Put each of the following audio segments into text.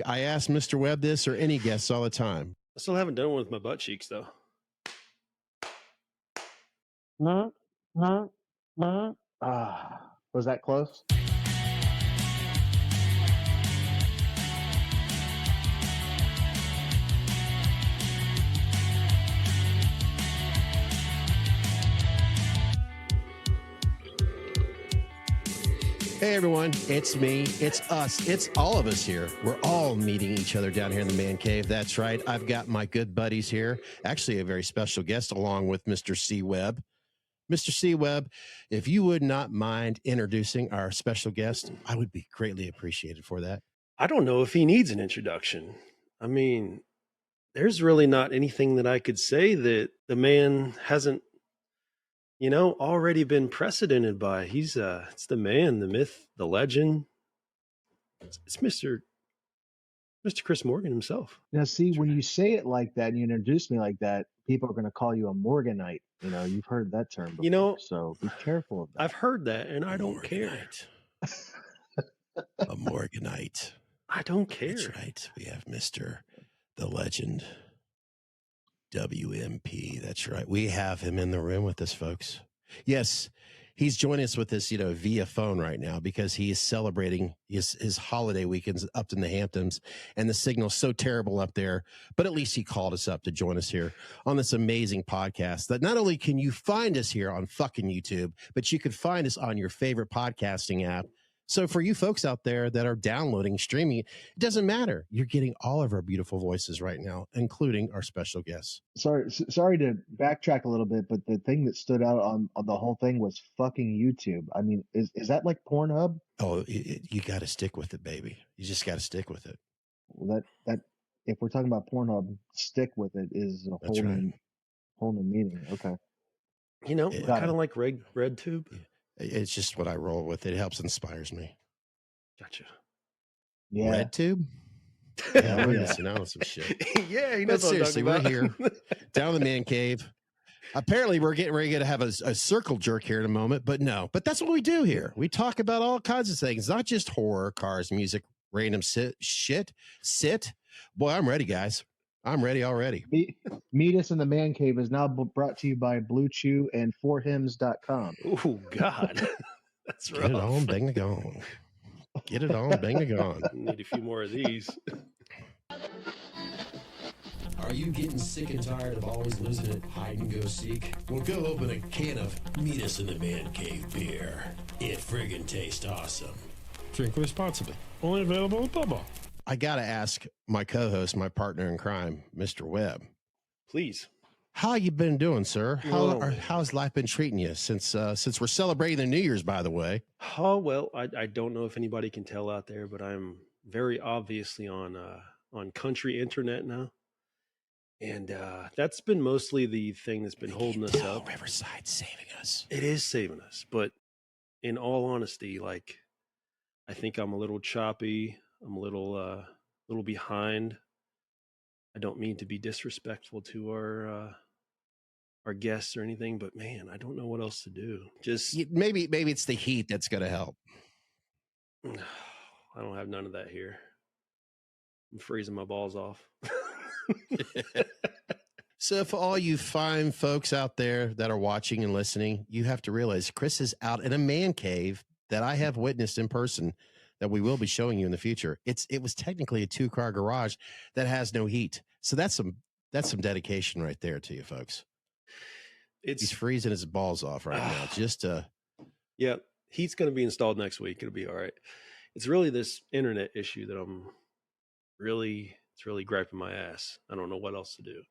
I ask Mr. Webb this or any guests all the time. I still haven't done one with my butt cheeks, though. Was that close? Hey everyone, it's me, it's us, it's all of us here. We're all meeting each other down here in the man cave. That's right. I've got my good buddies here. Actually, a very special guest along with Mr. C Webb. Mr. C Webb, if you would not mind introducing our special guest, I would be greatly appreciated for that. I don't know if he needs an introduction. I mean, there's really not anything that I could say that the man hasn't, already been precedented by. He's it's the man, the myth, the legend. It's Mr. Chris Morgan himself. Now, see, when you say it like that and you introduce me like that, people are going to call you a Morganite. You've heard that term before, so be careful of that. I've heard that, and I don't care. A Morganite. I don't care. That's right. We have Mr. the Legend, wMp. That's right. We have him in the room with us, folks. Yes, he's joining us with us, via phone right now because he is celebrating his holiday weekends up in the Hamptons, and the signal's so terrible up there. But at least he called us up to join us here on this amazing podcast that not only can you find us here on fucking YouTube, but you could find us on your favorite podcasting app. So for you folks out there that are downloading, streaming, it doesn't matter. You're getting all of our beautiful voices right now, including our special guests. Sorry to backtrack a little bit, but the thing that stood out on the whole thing was fucking YouTube. I mean, is that like Pornhub? Oh, you got to stick with it, baby. You just got to stick with it. Well, that if we're talking about Pornhub, stick with it is a whole new meaning. Okay. Kind of like Red Tube. It's just what I roll with. It helps, inspires me. Gotcha. Yeah. Red Tube? Yeah, we're missing out on some shit. Yeah, but seriously, we're here down in the man cave. Apparently, we're getting ready to have a circle jerk here in a moment, but no. But that's what we do here. We talk about all kinds of things, not just horror, cars, music, random shit. Boy, I'm ready, guys. I'm ready already. Meet Us in the Man Cave is now brought to you by Blue Chew and forhims.com. Oh, God. That's right. Get it on, bang the gong. Get it on, bang the gong. Need a few more of these. Are you getting sick and tired of always losing at hide and go seek? Well, go open a can of Meet Us in the Man Cave beer. It friggin' tastes awesome. Drink responsibly. Only available at Bubba. I got to ask my co-host, my partner in crime, Mr. Webb. Please. How you been doing, sir? How's life been treating you since we're celebrating the New Year's, by the way? Oh, well, I don't know if anybody can tell out there, but I'm very obviously on country internet now. And that's been mostly the thing that's been holding us up. Riverside's saving us. It is saving us. But in all honesty, I think I'm a little choppy. I'm a little behind. I don't mean to be disrespectful to our guests or anything, but man, I don't know what else to do. Just maybe it's the heat that's going to help. I don't have none of that here. I'm freezing my balls off. So for all you fine folks out there that are watching and listening, you have to realize Chris is out in a man cave that I have witnessed in person that we will be showing you in the future. It was technically a 2-car garage that has no heat. So that's some dedication right there to you folks. He's freezing his balls off right now. Yeah, heat's going to be installed next week. It'll be all right. It's really this internet issue that it's really griping my ass. I don't know what else to do.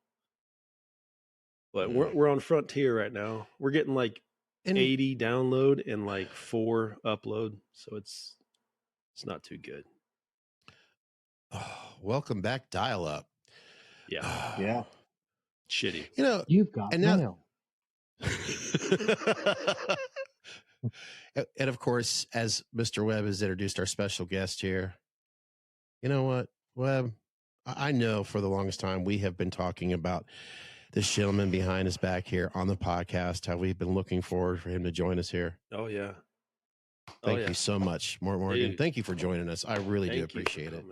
But we're on Frontier right now. We're getting 80 download and 4 upload. So it's not too good. Oh, welcome back, dial up. Yeah. Yeah. Shitty. You've got mail. And of course, as Mr. Webb has introduced our special guest here, you know what, Webb? I know for the longest time we have been talking about this gentleman behind us back here on the podcast, how we've been looking forward for him to join us here. Oh, yeah. Thank you so much, Morgan. Dude, thank you for joining us. I really do appreciate it.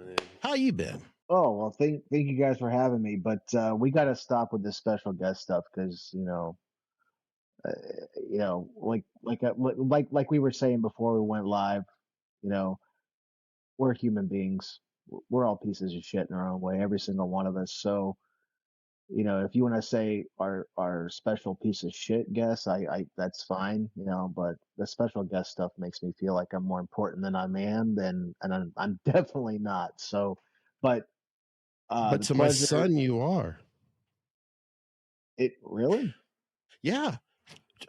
How How you been? Oh, well, thank you guys for having me, but we got to stop with this special guest stuff because uh, like we were saying before we went live, you know, we're human beings. We're all pieces of shit in our own way, every single one of us. So, if you want to say our special piece of shit guest, I that's fine, but the special guest stuff makes me feel like I'm more important than I am, and I'm definitely not. So, but But the to my pleasure. son, you are. It really? Yeah.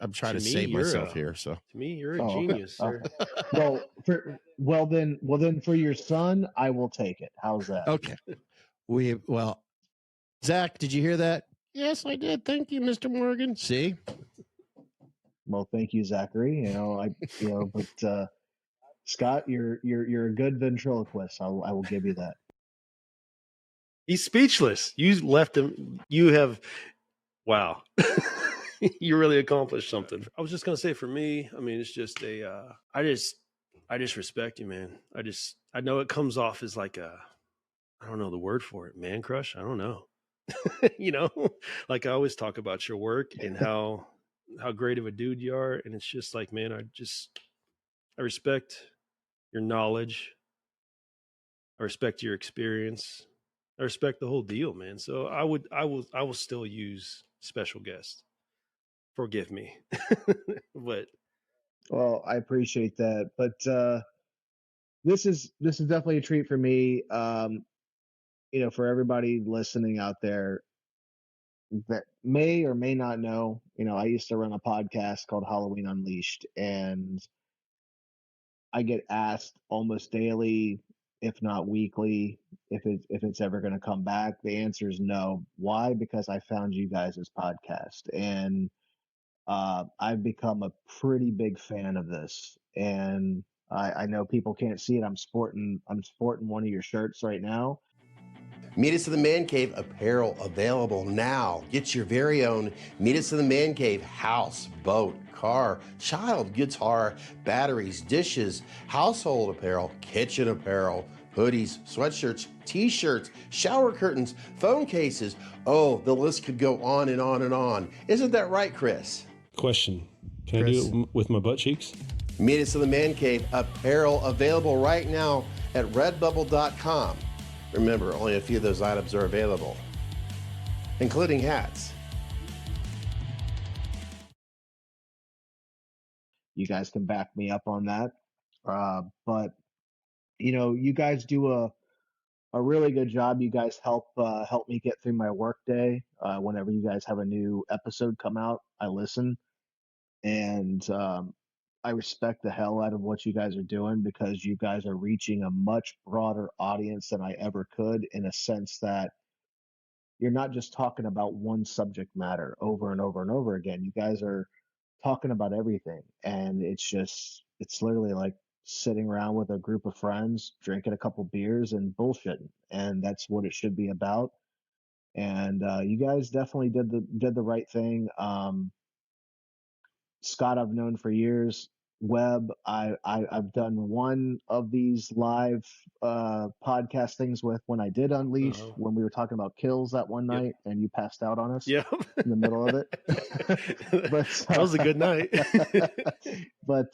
I'm trying to save myself here. So, to me, you're a Oh, okay. genius, sir. Okay. Well then, for your son, I will take it. How's that? okay. Zach, did you hear that? Yes, I did. Thank you, Mr. Morgan. See? Well, thank you, Zachary. But Scott, you're a good ventriloquist. I will give you that. He's speechless. You left him. You have, wow. You really accomplished something. I was just gonna say, for me, I mean, it's just I just respect you, man. I know it comes off as like I don't know the word for it, man crush. I don't know. Like I always talk about your work and how great of a dude you are, and it's just like, man, I respect your knowledge. I respect your experience. I respect the whole deal, man. So I will still use special guest. Forgive me. But Well, I appreciate that, but this is definitely a treat for me. For everybody listening out there that may or may not know, I used to run a podcast called Halloween Unleashed, and I get asked almost daily, if not weekly, if it's ever going to come back. The answer is no. Why? Because I found you guys' podcast, and I've become a pretty big fan of this. And I know people can't see it. I'm sporting one of your shirts right now. Meet Us in the Man Cave apparel available now. Get your very own Meet Us in the Man Cave house, boat, car, child, guitar, batteries, dishes, household apparel, kitchen apparel, hoodies, sweatshirts, t-shirts, shower curtains, phone cases. Oh, the list could go on and on and on. Isn't that right, Chris? Question. Can Chris? I do it with my butt cheeks? Meet Us in the Man Cave apparel available right now at redbubble.com. Remember, only a few of those items are available, including hats. You guys can back me up on that. But you guys do a really good job. You guys help me get through my work day. Whenever you guys have a new episode come out, I listen, and I respect the hell out of what you guys are doing, because you guys are reaching a much broader audience than I ever could, in a sense that you're not just talking about one subject matter over and over and over again. You guys are talking about everything, and it's literally like sitting around with a group of friends, drinking a couple beers and bullshitting, and that's what it should be about. And you guys definitely did the right thing. Scott, I've known for years. Webb, I've done one of these live podcast things with, when I did Unleash, when we were talking about kills that one night, and you passed out on us in the middle of it. But that was a good night. But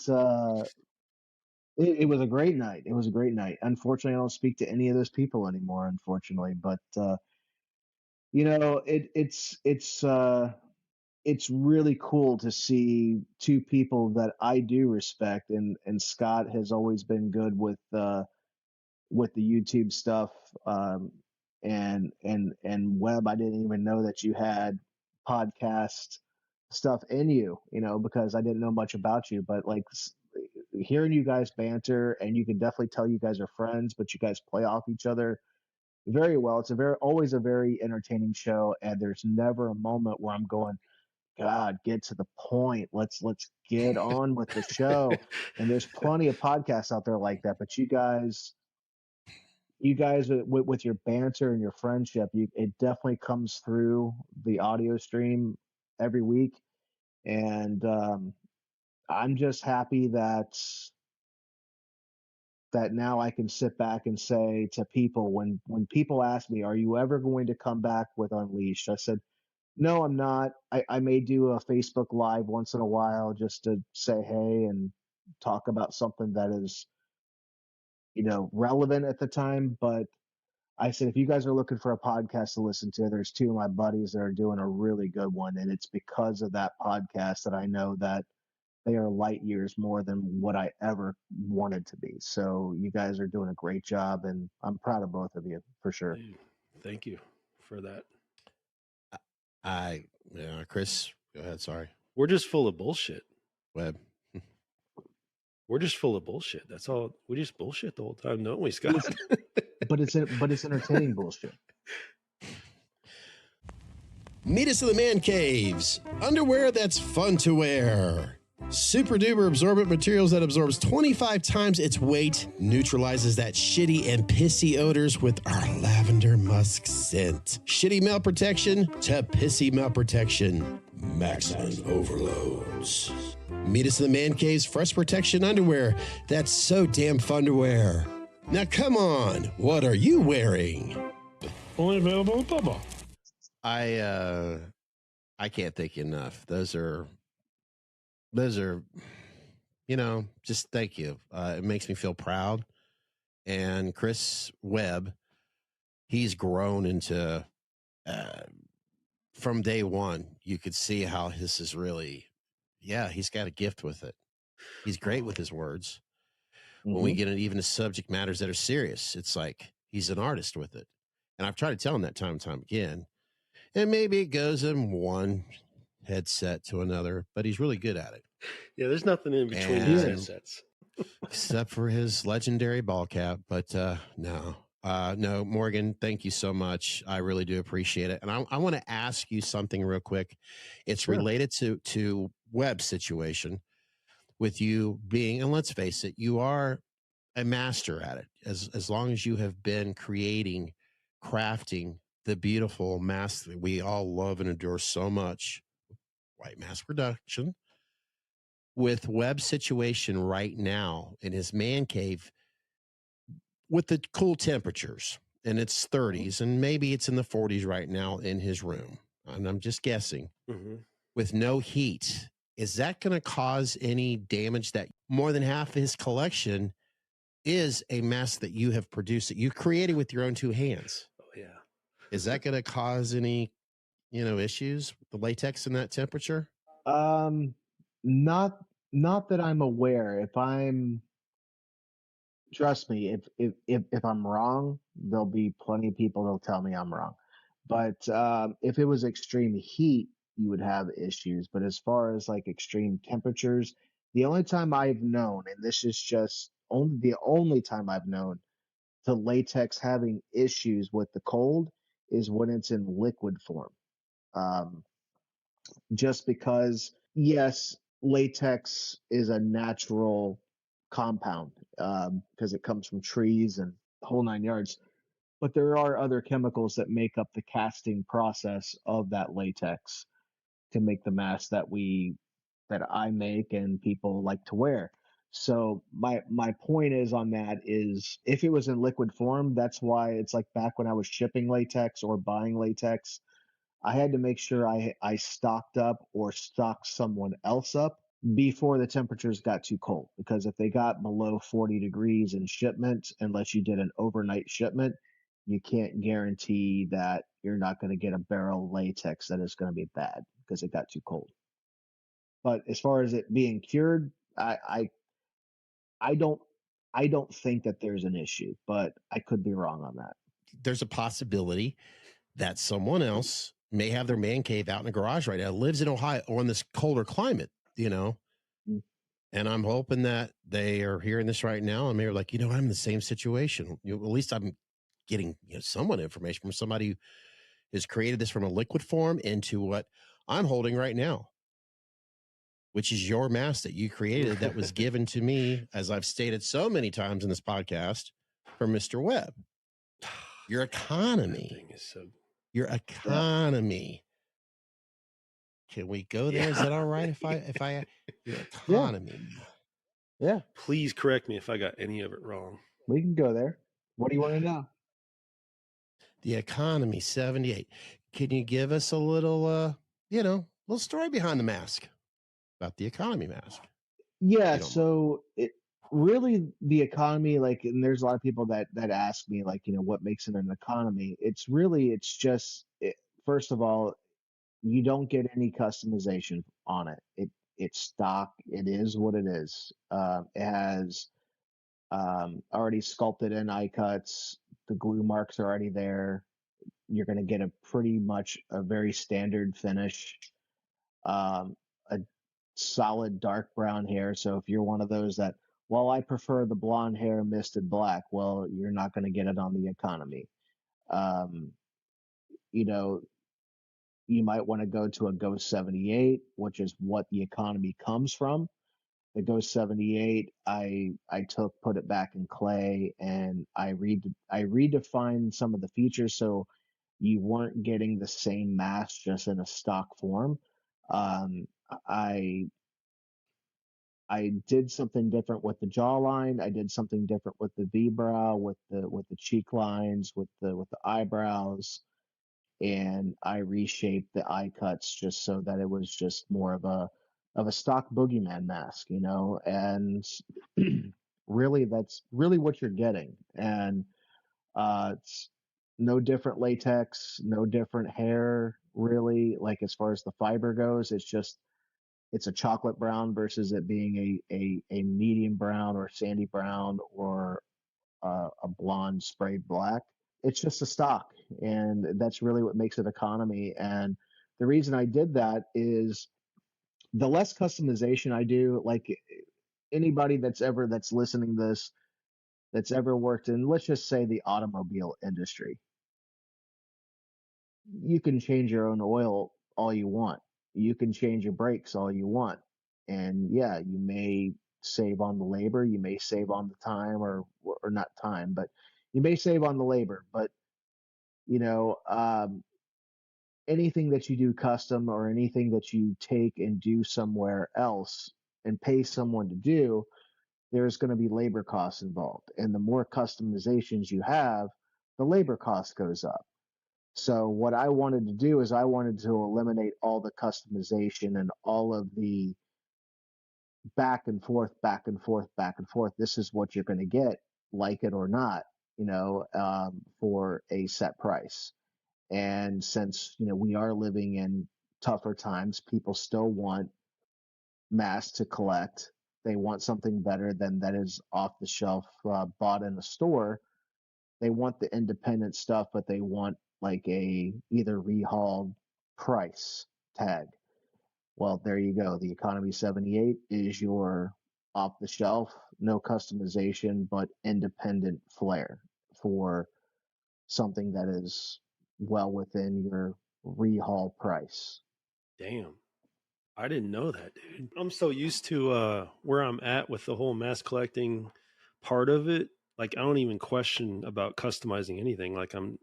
it was a great night. It was a great night. Unfortunately, I don't speak to any of those people anymore, unfortunately. But it's really cool to see two people that I do respect, and Scott has always been good with the YouTube stuff, and Webb, I didn't even know that you had podcast stuff in you, because I didn't know much about you, but like hearing you guys banter, and you can definitely tell you guys are friends, but you guys play off each other very well. It's always a very entertaining show, and there's never a moment where I'm going, God, get to the point. Let's get on with the show. And there's plenty of podcasts out there like that, but you guys with your banter and your friendship, it definitely comes through the audio stream every week. And I'm just happy that that now I can sit back and say to people, when people ask me, are you ever going to come back with Unleashed? I said, no, I'm not. I may do a Facebook Live once in a while just to say hey and talk about something that is, relevant at the time. But I said, if you guys are looking for a podcast to listen to, there's two of my buddies that are doing a really good one. And it's because of that podcast that I know that they are light years more than what I ever wanted to be. So you guys are doing a great job, and I'm proud of both of you for sure. Dude, thank you for that. Chris, go ahead. Sorry. We're just full of bullshit. Webb. We're just full of bullshit. That's all. We just bullshit the whole time, don't we, Scott? But it's entertaining bullshit. Meet us in the man caves. Underwear that's fun to wear. Super duper absorbent materials that absorbs 25 times its weight, neutralizes that shitty and pissy odors with our lavender musk scent. Shitty male protection to pissy male protection. Maximum overloads. Meet us in the man caves fresh protection underwear that's so damn fun to wear. Now come on, what are you wearing? Only available at Bubba. I can't thank you enough. Those are, just thank you. It makes me feel proud. And Chris Webb, he's grown into, from day one, you could see how this is really, he's got a gift with it. He's great with his words. Mm-hmm. When we get into even the subject matters that are serious, it's like he's an artist with it. And I've tried to tell him that time and time again. And maybe it goes in one headset to another, but he's really good at it. Yeah, there's nothing in between these headsets. Except for his legendary ball cap. But no, Morgan, thank you so much. I really do appreciate it. And I want to ask you something real quick. It's related to Webb's situation with you being, and let's face it, you are a master at it. As long as you have been crafting the beautiful mask that we all love and adore so much, white mask production. With Webb's situation right now in his man cave, with the cool temperatures, and it's 30s, and maybe it's in the 40s right now in his room, and I'm just guessing, with no heat, is that going to cause any damage? That more than half of his collection is a mask that you have produced, that you created with your own two hands. Oh, yeah. Is that going to cause any, issues with the latex in that temperature? Not that I'm aware. Trust me, if I'm wrong, there'll be plenty of people that'll tell me I'm wrong. But if it was extreme heat, you would have issues. But as far as like extreme temperatures, the only time I've known, and this is just the only time I've known to latex having issues with the cold is when it's in liquid form. Just because, yes, latex is a natural compound because it comes from trees and the whole nine yards. But there are other chemicals that make up the casting process of that latex to make the mask that I make and people like to wear. So my point is on that is if it was in liquid form, that's why it's like back when I was shipping latex or buying latex, I had to make sure I stocked up or stocked someone else up before the temperatures got too cold. Because if they got below 40 degrees in shipment, unless you did an overnight shipment, you can't guarantee that you're not going to get a barrel of latex that is going to be bad because it got too cold. But as far as it being cured, I don't think that there's an issue, but I could be wrong on that. There's a possibility that someone else may have their man cave out in a garage right now, lives in Ohio or in this colder climate, and I'm hoping that they are hearing this right now and they're like, I'm in the same situation. At least I'm getting somewhat information from somebody who has created this from a liquid form into what I'm holding right now, which is your mask that you created that was given to me, as I've stated so many times in this podcast, from Mr. Webb. Your economy. Your economy. Can we go there? Is that all right? If I your economy. Yeah, Please correct me if I got any of it wrong. we can go there. What do you want to know? The economy 78. Can you give us a little, little story behind the mask about the economy mask? Yeah, You don't mind. so it really the economy, like, and there's a lot of people that ask me, like, what makes it an economy? It's just first of all, you don't get any customization on it. It's stock. It is what it is. It has already sculpted in eye cuts. The glue marks are already there. You're going to get a pretty much a very standard finish. A solid dark brown hair. So if you're one of those that, well, I prefer the blonde hair misted black, well, you're not going to get it on the economy. Um, you know, you might want to go to a Ghost 78, which is what the economy comes from. The Ghost 78, I put it back in clay, and I redefined some of the features so you weren't getting the same mask just in a stock form. Um, I I did something different with the jawline. I did something different with the V brow, with the cheek lines, with the eyebrows, and I reshaped the eye cuts just so that it was just more of a stock boogeyman mask, and really that's really what you're getting. And it's no different latex, no different hair, really. Like as far as the fiber goes, it's a chocolate brown versus it being a medium brown or sandy brown or a blonde sprayed black. It's just a stock, and that's really what makes it economy. And the reason I did that is the less customization I do, like anybody that's listening to this that's ever worked in, let's just say, the automobile industry, you can change your own oil all you want. You can change your brakes all you want. And yeah, you may save on the labor, you may save on the time or not time, but you may save on the labor. But you know, anything that you do custom or anything that you take and do somewhere else and pay someone to do, there's going to be labor costs involved. And the more customizations you have, the labor cost goes up. So what I wanted to do is I wanted to eliminate all the customization and all of the back and forth, back and forth, back and forth. This is what you're going to get, like it or not, for a set price. And since, we are living in tougher times, people still want masks to collect. They want something better than that is off the shelf, bought in a store. They want the independent stuff, but they want like a either rehauled price tag. Well, there you go. The Economy 78 is your off the shelf, no customization, but independent flair for something that is well within your rehaul price. Damn. I didn't know that, dude. I'm so used to where I'm at with the whole mass collecting part of it. Like I don't even question about customizing anything. Like I'm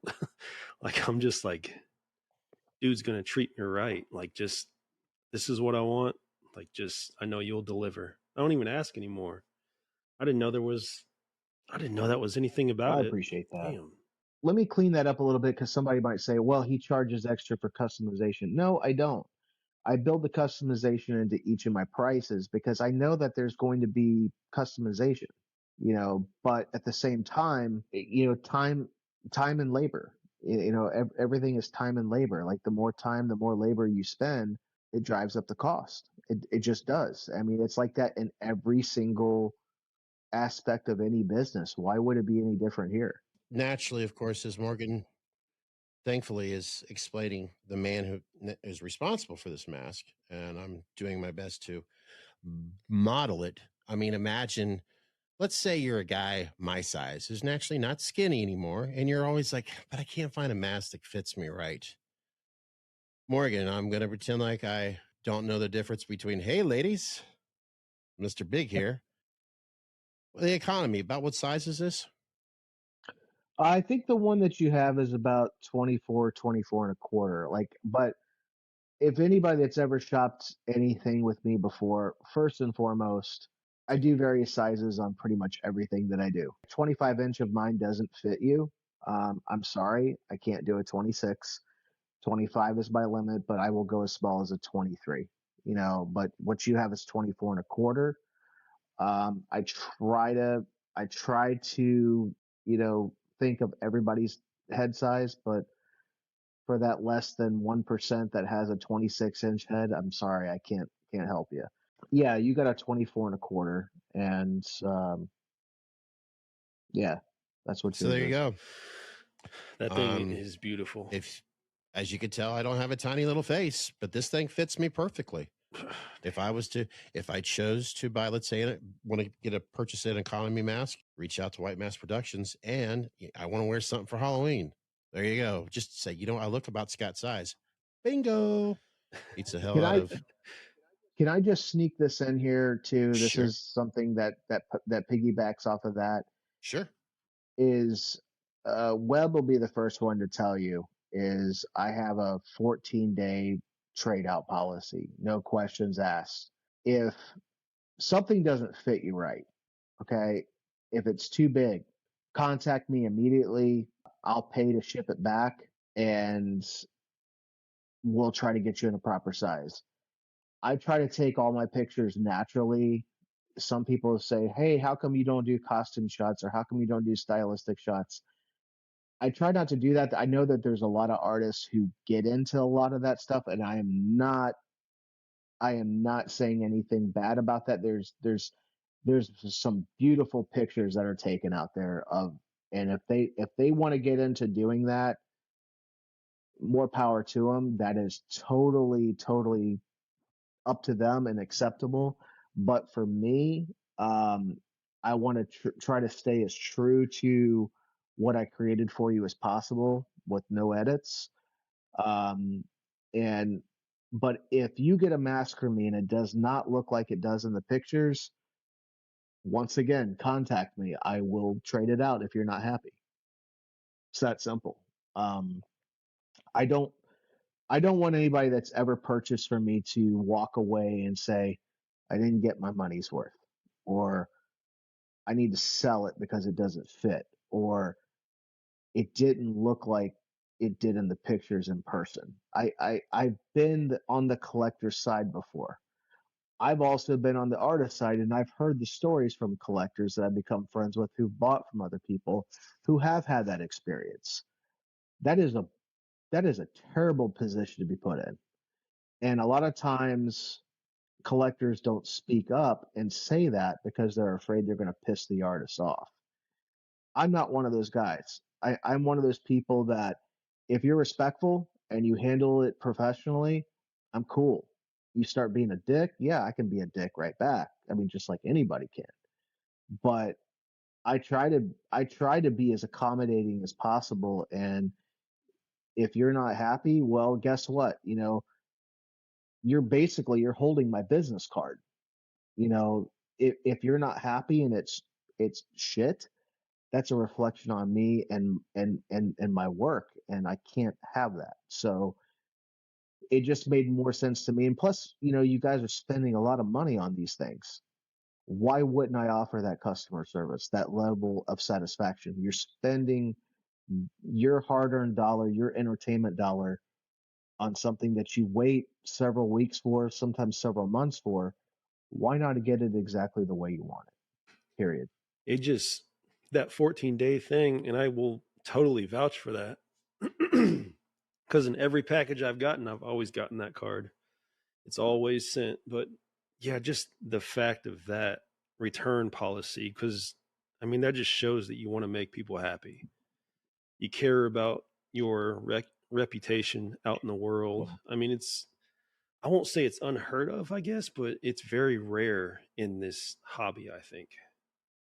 I'm just like, dude's gonna treat me right. Like just this is what I want. Like just I know you'll deliver. I don't even ask anymore. I didn't know that was anything I about it. appreciate that. Damn. Let me clean that up a little bit because somebody might say, well, he charges extra for customization. No, I don't. I build the customization into each of my prices because I know that there's going to be customization, but at the same time, time and labor, everything is time and labor. Like the more time, the more labor you spend, it drives up the cost. It just does. I mean, it's like that in every single aspect of any business. Why would it be any different here? Naturally, of course, as Morgan thankfully is explaining, the man who is responsible for this mask, and I'm doing my best to model it. I mean, imagine, let's say you're a guy my size who's naturally not skinny anymore, and you're always like, but I can't find a mask that fits me right. Morgan, I'm going to pretend like I don't know the difference between, hey, ladies, Mr. Big here. The economy, about what size is this? I think the one that you have is about 24 and a quarter. But if anybody that's ever shopped anything with me before, first and foremost, I do various sizes on pretty much everything that I do. 25-inch of mine doesn't fit you. I'm sorry, I can't do a 26. 25 is my limit, but I will go as small as a 23. But what you have is 24 1/4. I try to, think of everybody's head size, but for that less than 1% that has a 26-inch head, I'm sorry, I can't help you. Yeah, you got a 24 1/4, and yeah, that's what So yours there you is. go. That thing is beautiful. If, as you can tell, I don't have a tiny little face, but this thing fits me perfectly. If I chose to buy, let's say, want to purchase an economy mask, reach out to White Mask Productions, and I want to wear something for Halloween. There you go. Just say, I look about Scott's size. Bingo. Beats the hell Can out I of. can I just sneak this in here too? This Sure. is something that piggybacks off of that. Sure. Is Webb will be the first one to tell you is I have a 14-day trade out policy, no questions asked. If something doesn't fit you right, okay, if it's too big, contact me immediately. I'll pay to ship it back, and we'll try to get you in a proper size. I try to take all my pictures naturally. Some people say, hey, how come you don't do costume shots, or how come you don't do stylistic shots? I try not to do that. I know that there's a lot of artists who get into a lot of that stuff, and I am not saying anything bad about that. There's some beautiful pictures that are taken out there and if they want to get into doing that, more power to them. That is totally up to them and acceptable. But for me, I want to try to stay as true to what I created for you as possible with no edits. Um, and but if you get a mask from me and it does not look like it does in the pictures, once again, contact me. I will trade it out if you're not happy. It's that simple. Um, I don't want anybody that's ever purchased from me to walk away and say, I didn't get my money's worth, or I need to sell it because it doesn't fit, or it didn't look like it did in the pictures in person. I've been on the collector side before. I've also been on the artist side, and I've heard the stories from collectors that I've become friends with who've bought from other people who have had that experience. That is a terrible position to be put in. And a lot of times collectors don't speak up and say that because they're afraid they're going to piss the artist off. I'm not one of those guys. I'm one of those people that if you're respectful and you handle it professionally, I'm cool. You start being a dick, yeah, I can be a dick right back. I mean, just like anybody can. But I try to be as accommodating as possible. And if you're not happy, well, guess what? You're holding my business card. If you're not happy and it's shit, that's a reflection on me and my work, and I can't have that. So it just made more sense to me. And plus, you guys are spending a lot of money on these things. Why wouldn't I offer that customer service, that level of satisfaction? You're spending your hard-earned dollar, your entertainment dollar on something that you wait several weeks for, sometimes several months for. Why not get it exactly the way you want it? Period. It just, that 14-day thing, and I will totally vouch for that. Because in every package I've gotten, I've always gotten that card. It's always sent. But yeah, just the fact of that return policy, because I mean, that just shows that you want to make people happy. You care about your reputation out in the world. I mean, I won't say it's unheard of, I guess, but it's very rare in this hobby, I think,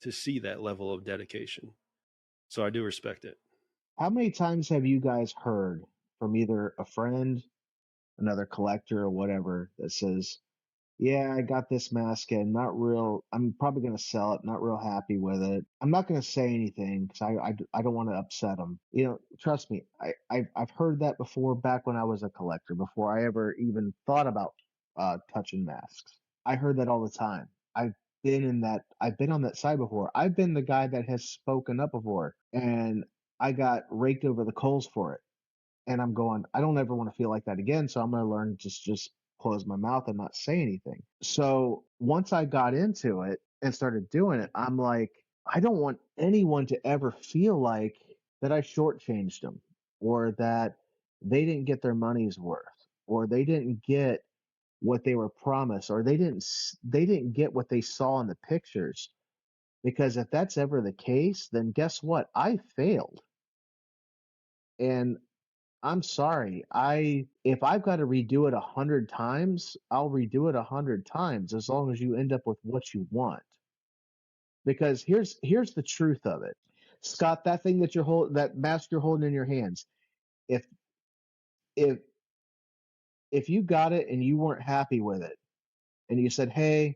to see that level of dedication. So I do respect it. How many times have you guys heard from either a friend, another collector, or whatever that says, yeah, I got this mask and I'm probably going to sell it, not real happy with it. I'm not going to say anything because I don't want to upset them. Trust me, I've heard that before back when I was a collector, before I ever even thought about touching masks. I heard that all the time. I've been on that side before. I've been the guy that has spoken up before, and I got raked over the coals for it. And I'm going, I don't ever want to feel like that again. So I'm going to learn to just close my mouth and not say anything. So once I got into it and started doing it, I'm like, I don't want anyone to ever feel like that I shortchanged them, or that they didn't get their money's worth, or they didn't get what they were promised, or they didn't get what they saw in the pictures. Because if that's ever the case, then guess what? I failed. And I'm sorry. If I've got to redo it 100 times, I'll redo it 100 times, as long as you end up with what you want. Because here's the truth of it, Scott. That thing that mask you're holding in your hands. If if if you got it and you weren't happy with it, and you said, "Hey,"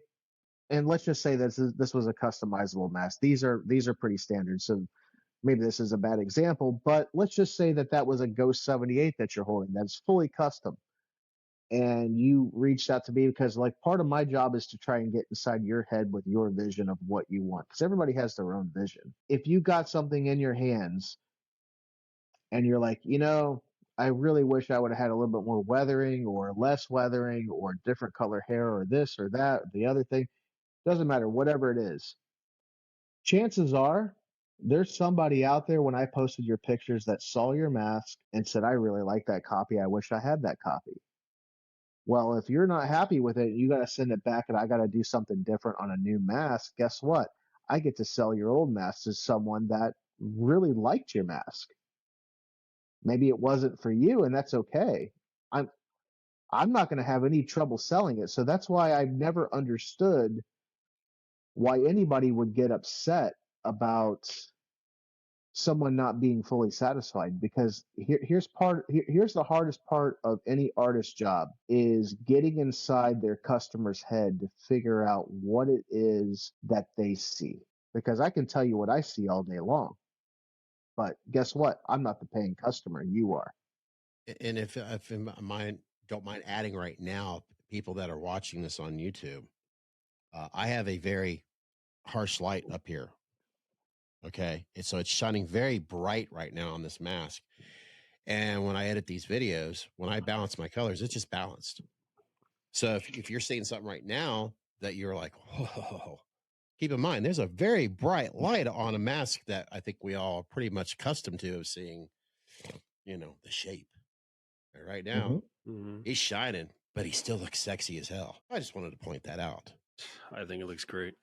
and let's just say this was a customizable mask. These are pretty standard. So maybe this is a bad example, but let's just say that was a Ghost 78 that you're holding that's fully custom. And you reached out to me because, like, part of my job is to try and get inside your head with your vision of what you want, because everybody has their own vision. If you got something in your hands and you're like, I really wish I would have had a little bit more weathering or less weathering or different color hair or this or that or the other thing, doesn't matter, whatever it is, chances are there's somebody out there when I posted your pictures that saw your mask and said, I really like that copy, I wish I had that copy. Well, if you're not happy with it, you got to send it back and I got to do something different on a new mask. Guess what? I get to sell your old mask to someone that really liked your mask. Maybe it wasn't for you, and that's okay. I'm not going to have any trouble selling it. So that's why I've never understood why anybody would get upset about someone not being fully satisfied, because here's the hardest part of any artist job, is getting inside their customer's head to figure out what it is that they see. Because I can tell you what I see all day long, but guess what? I'm not the paying customer, you are. And if don't mind adding right now, people that are watching this on YouTube, I have a very harsh light up here. Okay. And so it's shining very bright right now on this mask. And when I edit these videos, when I balance my colors, it's just balanced. So if you're seeing something right now that you're like, whoa, keep in mind, there's a very bright light on a mask that I think we all are pretty much accustomed to of seeing, the shape. But right now, he's shining, but he still looks sexy as hell. I just wanted to point that out. I think it looks great.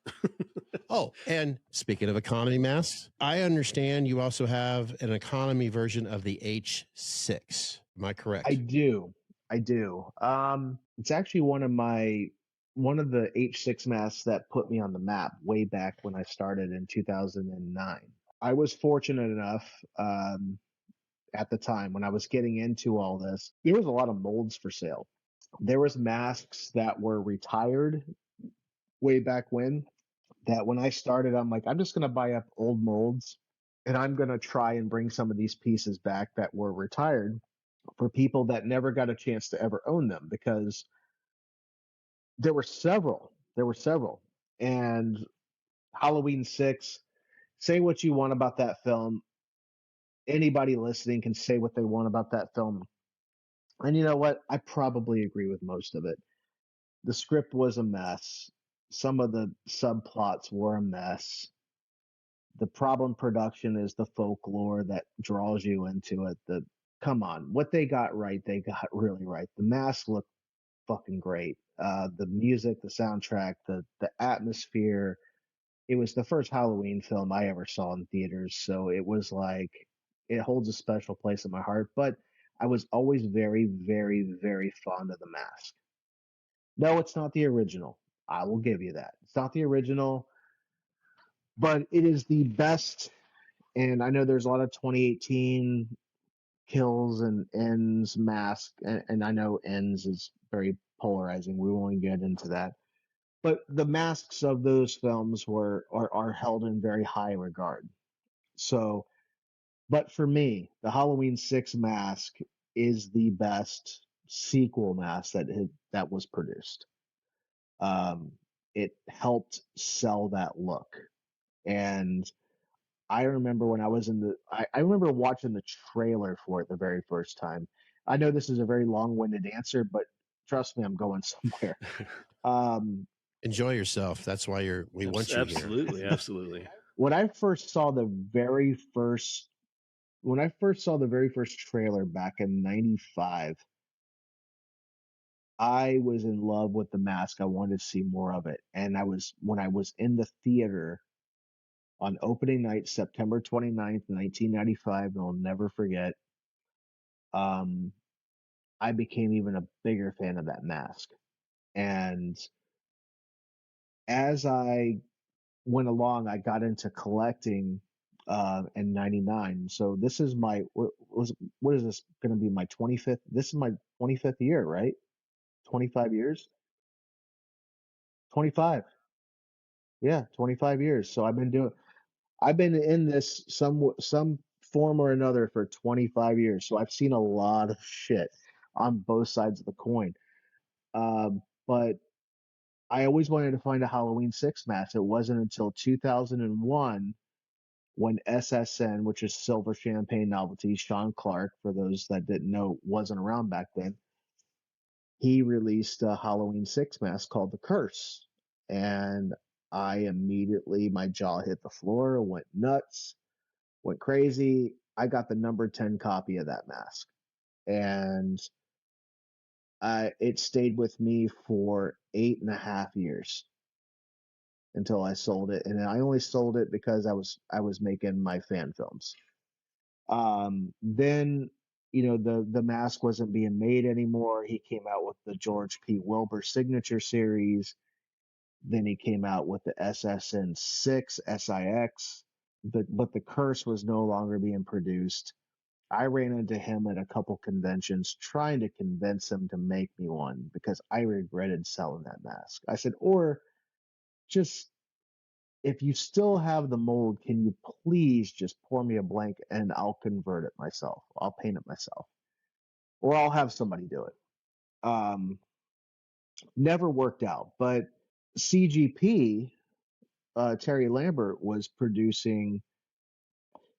Oh, and speaking of economy masks, I understand you also have an economy version of the H6. Am I correct? I do. It's actually one of the H6 masks that put me on the map way back when I started in 2009. I was fortunate enough at the time when I was getting into all this, there was a lot of molds for sale. There was masks that were retired way back when, that when I started, I'm like, I'm just going to buy up old molds and I'm going to try and bring some of these pieces back that were retired for people that never got a chance to ever own them, because there were several. And Halloween 6, say what you want about that film. Anybody listening can say what they want about that film. And you know what? I probably agree with most of it. The script was a mess. Some of the subplots were a mess. The problem production is the folklore that draws you into it. Come on, what they got right, they got really right. The mask looked fucking great. The music, the soundtrack, the atmosphere. It was the first Halloween film I ever saw in theaters, so it was like, it holds a special place in my heart. But I was always very, very, very fond of the mask. No, it's not the original. I will give you that. It's not the original, but it is the best. And I know there's a lot of 2018 kills and ends mask, and I know ends is very polarizing. We won't get into that. But the masks of those films are held in very high regard. So, but for me, the Halloween 6 mask is the best sequel mask that was produced. it helped sell that look. And I remember when I was I remember watching the trailer for it the very first time. I know this is a very long-winded answer, but trust me, I'm going somewhere. Enjoy yourself. That's why we want you absolutely, here. Absolutely. When I first saw the very first trailer back in '95, I was in love with the mask. I wanted to see more of it. And when I was in the theater on opening night, September 29th, 1995, and I'll never forget, I became even a bigger fan of that mask. And as I went along, I got into collecting in '99. So this is what is this going to be, my 25th? This is my 25th year, right? 25 years? 25. Yeah, 25 years. So I've been in this some form or another for 25 years. So I've seen a lot of shit on both sides of the coin. But I always wanted to find a Halloween 6 mask. It wasn't until 2001 when SSN, which is Silver Champagne Novelty, Sean Clark, for those that didn't know, wasn't around back then, he released a Halloween 6 mask called The Curse. And my jaw hit the floor, went nuts, went crazy. I got the number 10 copy of that mask. And it stayed with me for 8.5 years until I sold it. And I only sold it because I was making my fan films. Then, the mask wasn't being made anymore. He came out with the George P. Wilbur signature series. Then he came out with the SSN 6 SIX. But the Curse was no longer being produced. I ran into him at a couple conventions trying to convince him to make me one because I regretted selling that mask. I said, or just, if you still have the mold, can you please just pour me a blank and I'll convert it myself. I'll paint it myself, or I'll have somebody do it. Never worked out, but CGP, Terry Lambert, was producing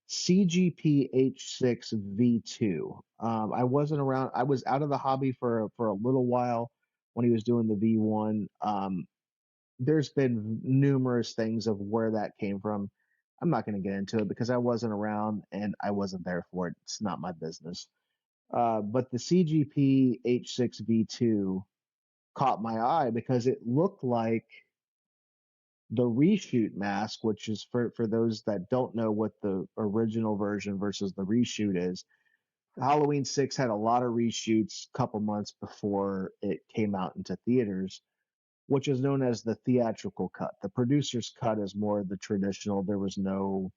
CGP H6 V2. I wasn't around. I was out of the hobby for a little while when he was doing the V1. There's been numerous things of where that came from. I'm not going to get into it because I wasn't around and I wasn't there for it. It's not my business. But the CGP H6 V2 caught my eye because it looked like the reshoot mask, which is for those that don't know what the original version versus the reshoot is. Halloween 6 had a lot of reshoots a couple months before it came out into theaters, which is known as the theatrical cut. The producer's cut is more the traditional. There was no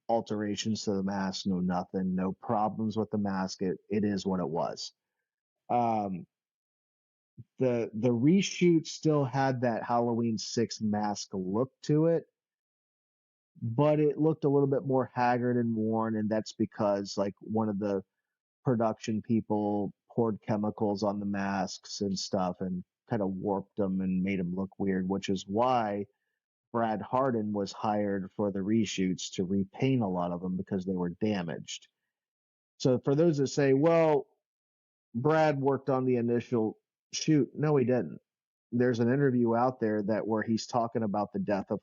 alterations to the mask, no nothing, no problems with the mask. It is what it was. The reshoot still had that Halloween 6 mask look to it, but it looked a little bit more haggard and worn, and that's because like one of the production people poured chemicals on the masks and stuff and kind of warped them and made them look weird, which is why Brad Harden was hired for the reshoots to repaint a lot of them because they were damaged. So for those that say, well, Brad worked on the initial shoot, no, he didn't. There's an interview out there where he's talking about the death of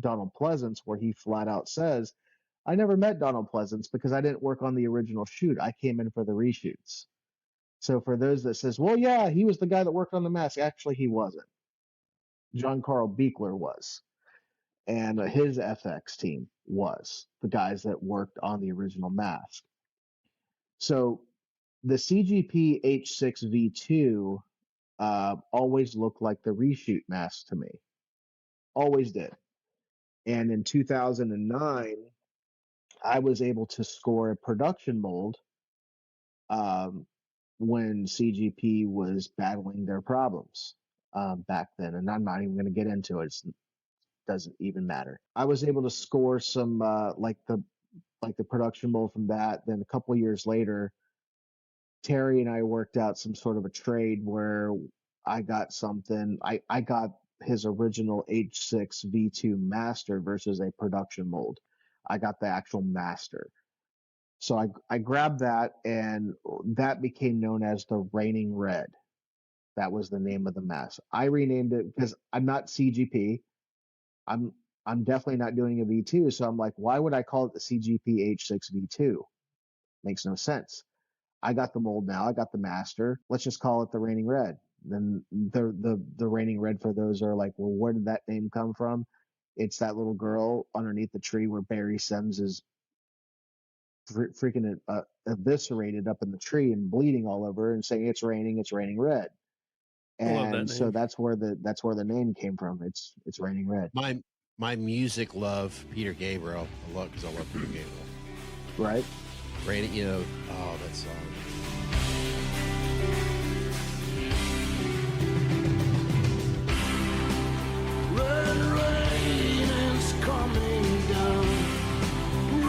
Donald Pleasance, where he flat out says, I never met Donald Pleasance because I didn't work on the original shoot. I came in for the reshoots. So for those that says, well, yeah, he was the guy that worked on the mask. Actually, he wasn't. John Carl Beekler was. And his FX team was the guys that worked on the original mask. So the CGP H6 V2 always looked like the reshoot mask to me. Always did. And in 2009, I was able to score a production mold when CGP was battling their problems back then. And I'm not even going to get into it. It doesn't even matter. I was able to score some like the production mold from that. Then a couple of years later, Terry and I worked out some sort of a trade where I got something. I got his original H6 V2 master versus a production mold. I got the actual master. So I grabbed that, and that became known as the Reigning Red. That was the name of the mask. I renamed it because I'm not CGP. I'm definitely not doing a V2. So I'm like, why would I call it the CGP H6 V2? Makes no sense. I got the mold now. I got the master. Let's just call it the Reigning Red. Then the Reigning Red, for those are like, well, where did that name come from? It's that little girl underneath the tree where Barry Sims is freaking eviscerated up in the tree and bleeding all over and saying it's raining red. I love that And so name. that's where the name came from. It's Raining Red. My music love Peter Gabriel a lot because I love Peter Gabriel. Right. Raining, that song. Red rain is coming down.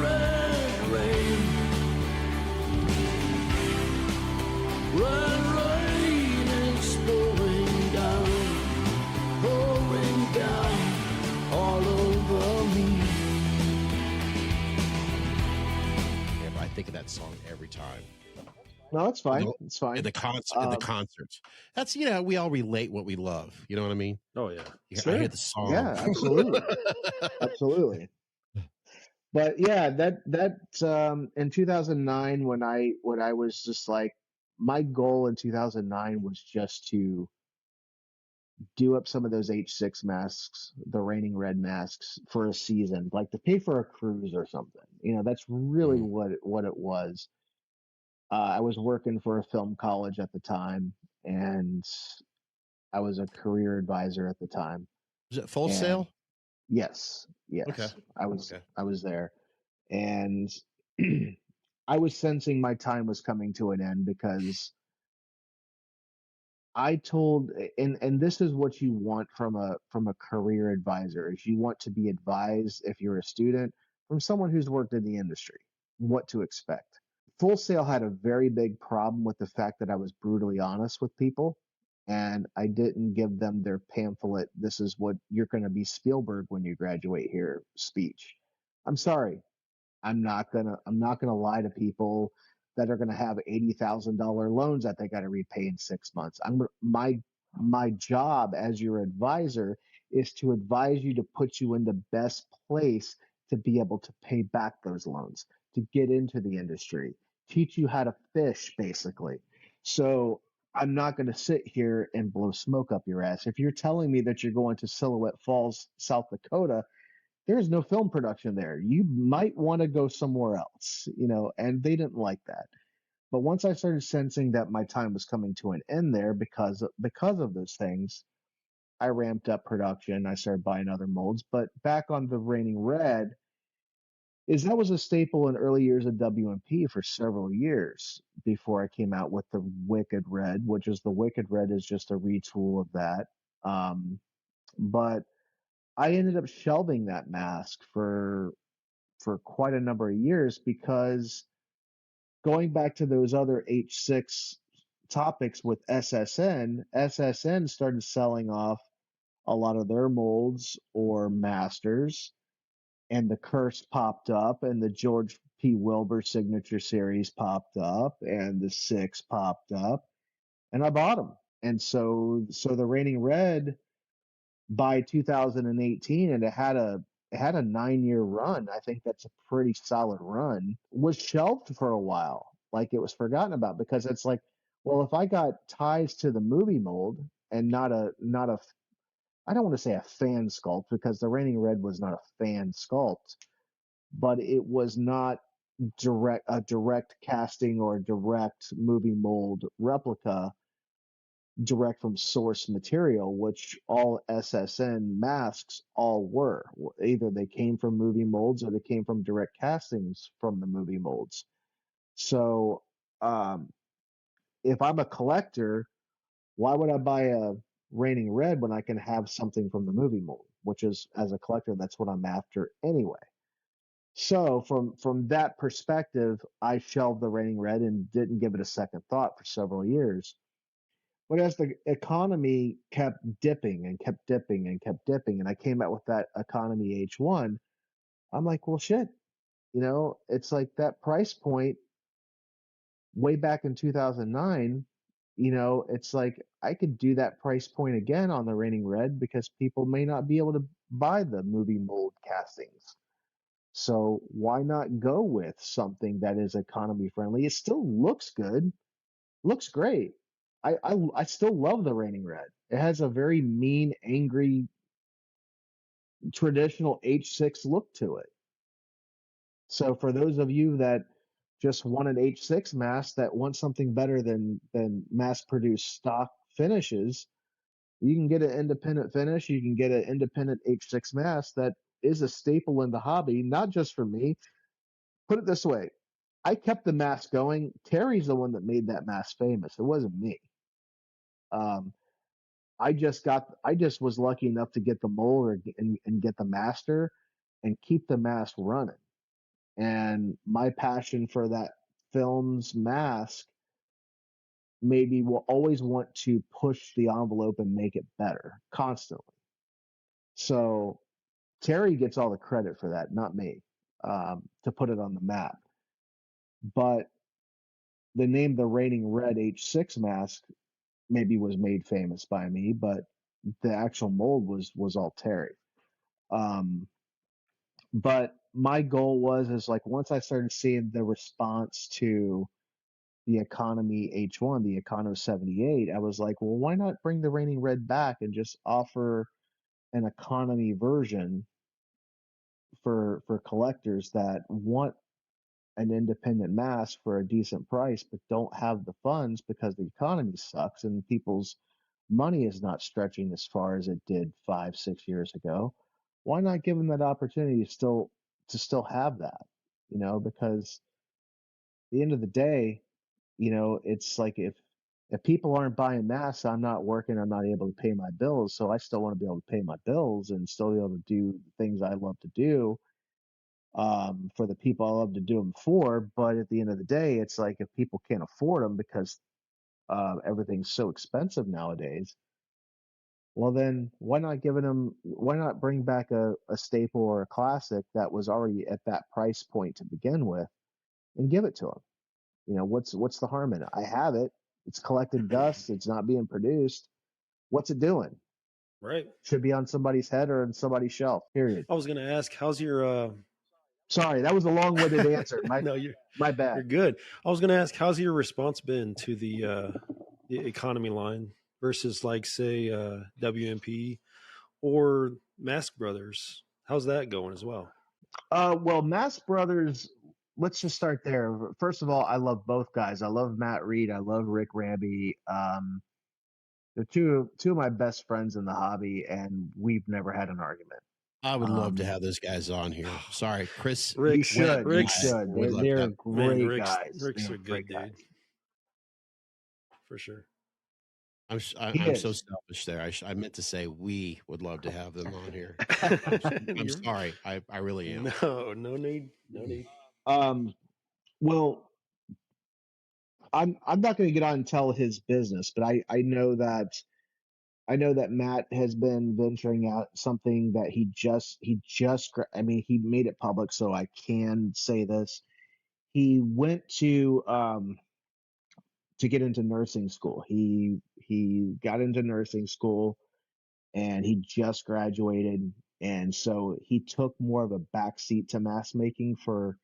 Red rain. Red rain is pouring down all over me. Yeah, I think of that song every time. No, it's fine. It's fine. In the concerts. That's, we all relate what we love. You know what I mean? Oh yeah. Sure. I hear the song. Yeah, absolutely. Absolutely. But yeah, that in 2009 when I was just like, my goal in 2009 was just to do up some of those H6 masks, the Raining Red masks, for a season, like to pay for a cruise or something. That's really what it was. I was working for a film college at the time, and I was a career advisor at the time. Was it Full Sail? Yes. Okay. I was there, and I was sensing my time was coming to an end because I told, and this is what you want from a career advisor, is you want to be advised, if you're a student, from someone who's worked in the industry, what to expect. Full Sail had a very big problem with the fact that I was brutally honest with people, and I didn't give them their pamphlet, this is what you're going to be Spielberg when you graduate here speech. I'm sorry. I'm not gonna lie to people that are gonna have $80,000 loans that they got to repay in 6 months. My job as your advisor is to advise you, to put you in the best place to be able to pay back those loans, to get into the industry, teach you how to fish, basically. So I'm not going to sit here and blow smoke up your ass. If you're telling me that you're going to Silhouette Falls, South Dakota, there's no film production there. You might want to go somewhere else, and they didn't like that. But once I started sensing that my time was coming to an end there because of those things, I ramped up production. I started buying other molds. But back on the Raining Red, that was a staple in early years of wMp for several years before I came out with the Wicked Red, which is the Wicked Red is just a retool of that. But I ended up shelving that mask for quite a number of years because going back to those other H6 topics with SSN started selling off a lot of their molds or masters, and the Curse popped up, and the George P. Wilbur signature series popped up, and the 6 popped up, and I bought them. And so the Raining Red, by 2018, and it had a 9-year run. I think that's a pretty solid run. Was shelved for a while, like it was forgotten about, because it's like, well, if I got ties to the movie mold and not a I don't want to say a fan sculpt, because the Raining Red was not a fan sculpt, but it was not a direct casting or a direct movie mold replica, direct from source material, which all SSN masks all were. Either they came from movie molds or they came from direct castings from the movie molds. So if I'm a collector, why would I buy a Raining Red when I can have something from the movie mold? Which is, as a collector, that's what I'm after anyway. So from that perspective, I shelved the Raining Red and didn't give it a second thought for several years. But as the economy kept dipping and kept dipping and kept dipping, and I came out with that economy H1, I'm like, well, shit, it's like that price point way back in 2009, it's like I could do that price point again on the Reigning Red because people may not be able to buy the movie mold castings. So why not go with something that is economy friendly? It still looks good, looks great. I still love the Reigning Red. It has a very mean, angry, traditional H6 look to it. So for those of you that just want an H6 mask that want something better than mass produced stock finishes, you can get an independent finish. You can get an independent H6 mask that is a staple in the hobby, not just for me. Put it this way. I kept the mask going. Terry's the one that made that mask famous. It wasn't me. I just was lucky enough to get the mold and get the master and keep the mask running. And my passion for that film's mask made me will always want to push the envelope and make it better constantly. So Terry gets all the credit for that, not me, to put it on the map. But the name the Reigning Red H6 mask maybe was made famous by me, but the actual mold was all Terry. But my goal is like once I started seeing the response to the economy H1, the Econo 78, I was like, well, why not bring the Reigning Red back and just offer an economy version for collectors that want an independent mask for a decent price but don't have the funds because the economy sucks and people's money is not stretching as far as it did 5-6 years ago. Why not give them that opportunity to still have that? Because at the end of the day, it's like if people aren't buying masks, I'm not working, I'm not able to pay my bills. So I still want to be able to pay my bills and still be able to do the things I love to do for the people I love to do them for. But at the end of the day, it's like if people can't afford them because everything's so expensive nowadays, well then why not bring back a staple or a classic that was already at that price point to begin with and give it to them? What's the harm in it? I have it. It's collected dust. It's not being produced. What's it doing? Right. Should be on somebody's head or on somebody's shelf. Period. I was going to ask, how's your Sorry, that was a long-winded answer. no, My bad. You're good. I was going to ask, how's your response been to the economy line versus like say wMp or Mask Brothers? How's that going as well? Well, Mask Brothers, let's just start there. First of all, I love both guys. I love Matt Reed. I love Rick Ramby. They're two of my best friends in the hobby, and we've never had an argument. I would love to have those guys on here. Sorry, Chris. You should. Would love They're to great guys. Rick's They're a good great dude. guys. For sure. I'm so selfish there. I meant to say we would love to have them on here. I'm sorry. I really am. No need. Well, I'm not going to get on and tell his business, but I know that Matt has been venturing out something that he made it public, so I can say this. He went to get into nursing school. He got into nursing school and he just graduated, and so he took more of a backseat to mask making for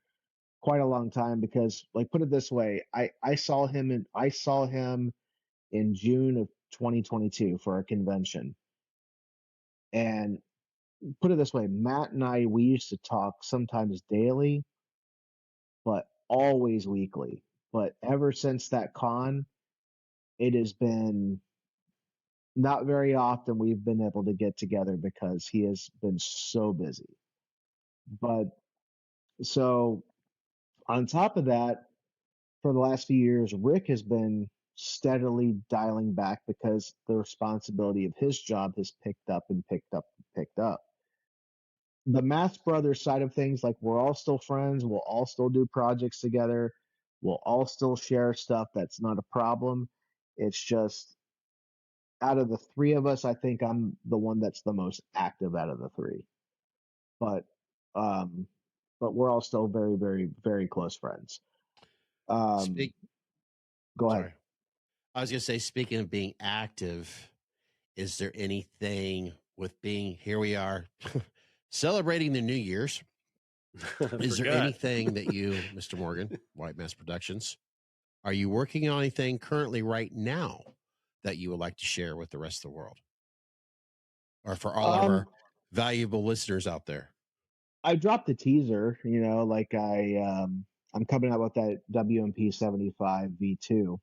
quite a long time because, like, put it this way, I saw him in June of 2022 for a convention. And put it this way, Matt and I, we used to talk sometimes daily, but always weekly. But ever since that con, it has been not very often we've been able to get together because he has been so busy. But so on top of that, for the last few years, Rick has been steadily dialing back because the responsibility of his job has picked up and picked up and picked up. The Mask Brothers side of things, like, we're all still friends. We'll all still do projects together. We'll all still share stuff. That's not a problem. It's just out of the three of us, I think I'm the one that's the most active out of the three. But we're all still very, very, very close friends. Speak. Go ahead. Sorry. I was going to say, speaking of being active, is there anything with being here we are celebrating the New Year's? Is there anything that you, Mr. Morgan, White Mass Productions, are you working on anything currently right now that you would like to share with the rest of the world? Or for all of our valuable listeners out there? I dropped a teaser, you know, like I'm coming out with that wMp 75 V2,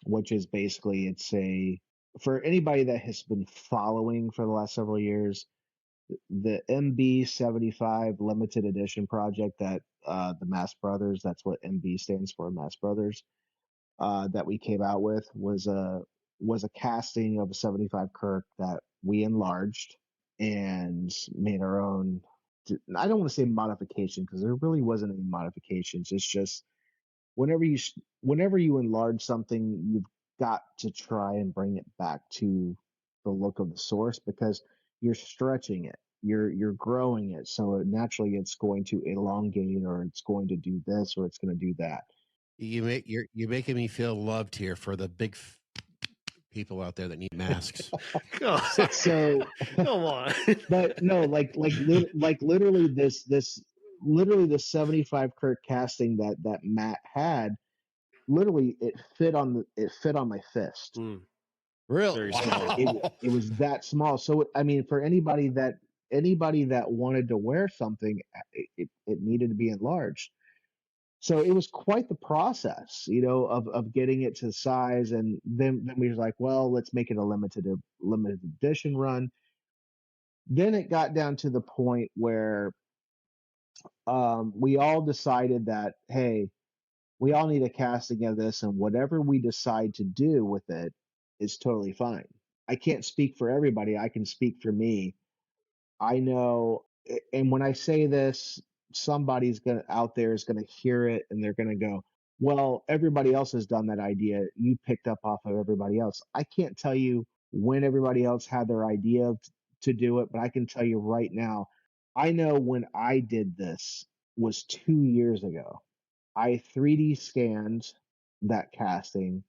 which is basically, it's for anybody that has been following for the last several years, the MB 75 limited edition project that the Mass Brothers, that's what MB stands for, Mass Brothers, that we came out with was a casting of a 75 Kirk that we enlarged and made our own. I don't want to say modification because there really wasn't any modifications. It's just whenever you enlarge something, you've got to try and bring it back to the look of the source because you're stretching it, you're growing it, so naturally it's going to elongate, or it's going to do this, or it's going to do that. You're making me feel loved here for the big people out there that need masks. So come on. But no, like literally the 75 Kirk casting that Matt had, literally it fit on my fist. Really? Wow. It was that small. So I mean, for anybody that wanted to wear something, it needed to be enlarged. So it was quite the process, you know, of getting it to size. And then we was like, well, let's make it a limited edition run. Then it got down to the point where we all decided that, hey, we all need a casting of this, and whatever we decide to do with it is totally fine. I can't speak for everybody. I can speak for me. I know, and when I say this, somebody's out there is gonna hear it and they're gonna go, well, everybody else has done that idea. You picked up off of everybody else. I can't tell you when everybody else had their idea to do it, but I can tell you right now, I know when I did this was 2 years ago. I 3D scanned that casting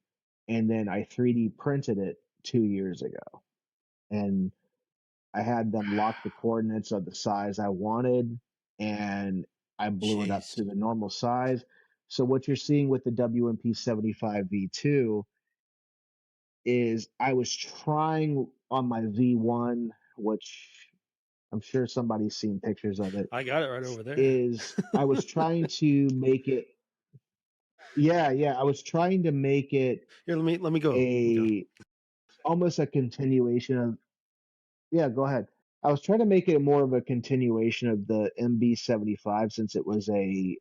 and then I 3D printed it 2 years ago. And I had them lock the coordinates of the size I wanted, and I blew it up to the normal size. So what you're seeing with the wMp 75 V2 is I was trying on my V1, which I'm sure somebody's seen pictures of it. I got it right over there. I was trying to make it. Yeah, I was trying to make it. Here, let me go. Almost a continuation of. Yeah, go ahead. I was trying to make it more of a continuation of the MB 75 since it was a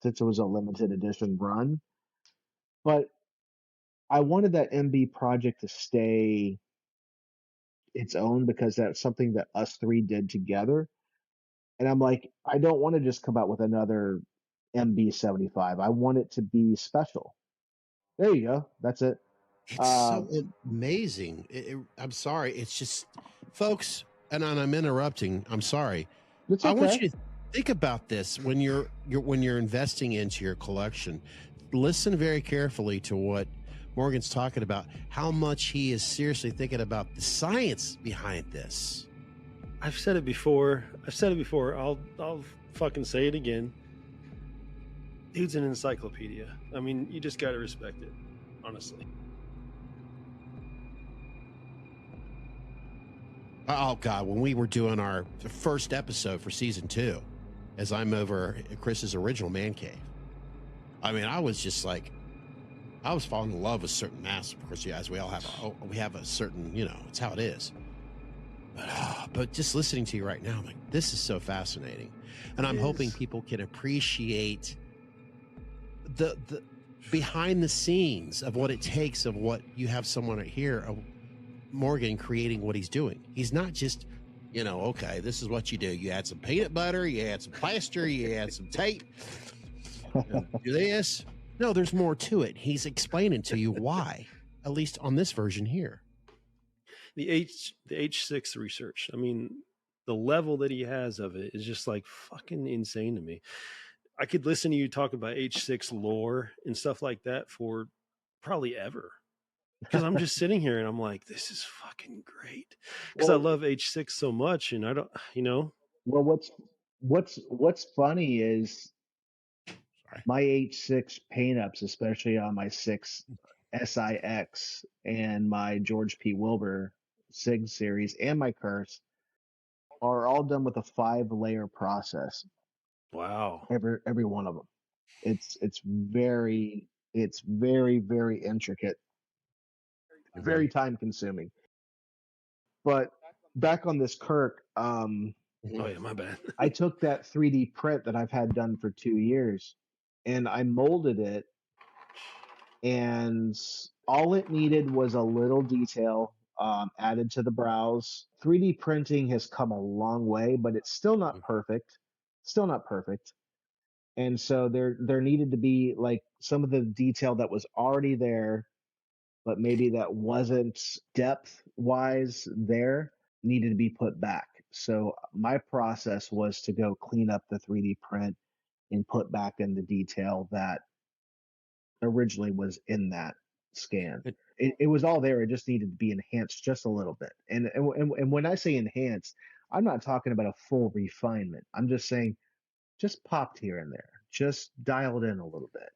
limited edition run. But I wanted that MB project to stay its own because that's something that us three did together. And I'm like, I don't want to just come out with another MB 75. I want it to be special. There you go. That's it. It's so amazing. I'm sorry. It's just, folks, and I'm interrupting. I'm sorry. It's okay. I want you to think about this when you're investing into your collection. Listen very carefully to what Morgan's talking about, how much he is seriously thinking about the science behind this. I've said it before. I'll fucking say it again. Dude's an encyclopedia. I mean, you just got to respect it, honestly. Oh God, when we were doing our first episode for season 2, as I'm over at Chris's original man cave, I mean, I was just like, I was falling in love with certain masks. Of course, you guys, we have a certain, you know, it's how it is. But just listening to you right now, I'm like, this is so fascinating. And I'm hoping people can appreciate the behind the scenes of what it takes, of what you have someone right here, Morgan, creating what he's doing. He's not just, you know, okay, this is what you do. You add some peanut butter, you add some plaster, you add some tape, do this. No, there's more to it. He's explaining to you why, at least on this version here. the H6 research. I mean, the level that he has of it is just like fucking insane to me. I could listen to you talk about H6 lore and stuff like that for probably ever. Because I'm just sitting here and I'm like, this is fucking great. Because I love H6 so much, and I don't, Well, what's funny is Sorry. my H6 paint ups, especially on my 6 SIX and my George P. Wilbur SIG series and my Curse, are all done with a 5-layer process. Wow. Every one of them. It's very very intricate, very time consuming. But back on this Kirk, Oh yeah, my bad. I took that 3D print that I've had done for 2 years and I molded it, and all it needed was a little detail added to the brows. 3D printing has come a long way, but it's still not perfect. Still not perfect. And so there needed to be like some of the detail that was already there, but maybe that wasn't depth wise there, needed to be put back. So my process was to go clean up the 3D print and put back in the detail that originally was in that scan. It was all there. It just needed to be enhanced just a little bit. And when I say enhanced, I'm not talking about a full refinement. I'm just saying just popped here and there, just dialed in a little bit,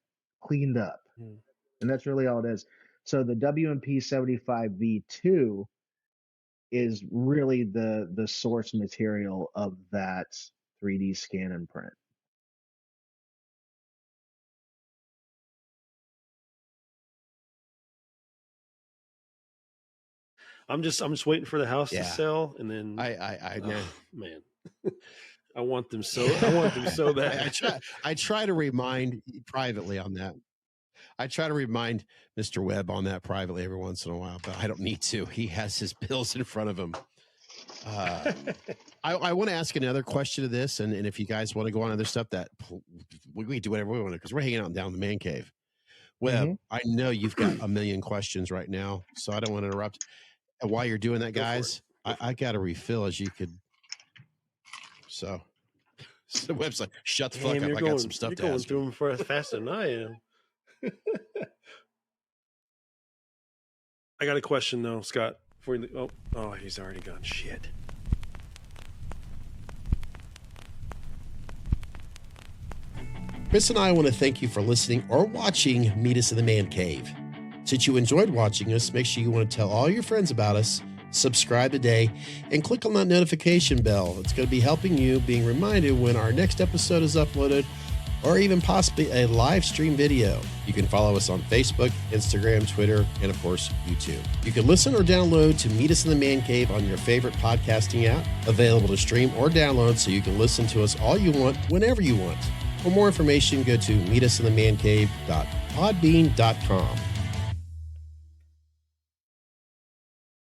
cleaned up. And that's really all it is. So the wMp 75V2 is really the source material of that 3D scan and print. I'm just waiting for the house Yeah. to sell, and then I know. Man, I want them so bad. I try to remind privately on that. I try to remind Mr. Webb on that privately every once in a while, but I don't need to. He has his bills in front of him. I want to ask another question to this, and if you guys want to go on other stuff, that we do whatever we want to, because we're hanging out down the man cave. Webb, I know you've got a million questions right now, so I don't want to interrupt. And while you're doing that, guys, I got a refill as you could. So the Webb's like, shut the fuck up. I got some stuff to ask. You're going through them faster than I am. I got a question though, Scott. Before you, oh, he's already gone. Shit. Chris and I want to thank you for listening or watching Meet Us in the Man Cave. Since you enjoyed watching us, make sure you want to tell all your friends about us, subscribe today, and click on that notification bell. It's going to be helping you being reminded when our next episode is uploaded, or even possibly a live stream video. You can follow us on Facebook, Instagram, Twitter, and of course, YouTube. You can listen or download to Meet Us in the Man Cave on your favorite podcasting app, available to stream or download so you can listen to us all you want, whenever you want. For more information, go to meetusinthemancave.podbean.com.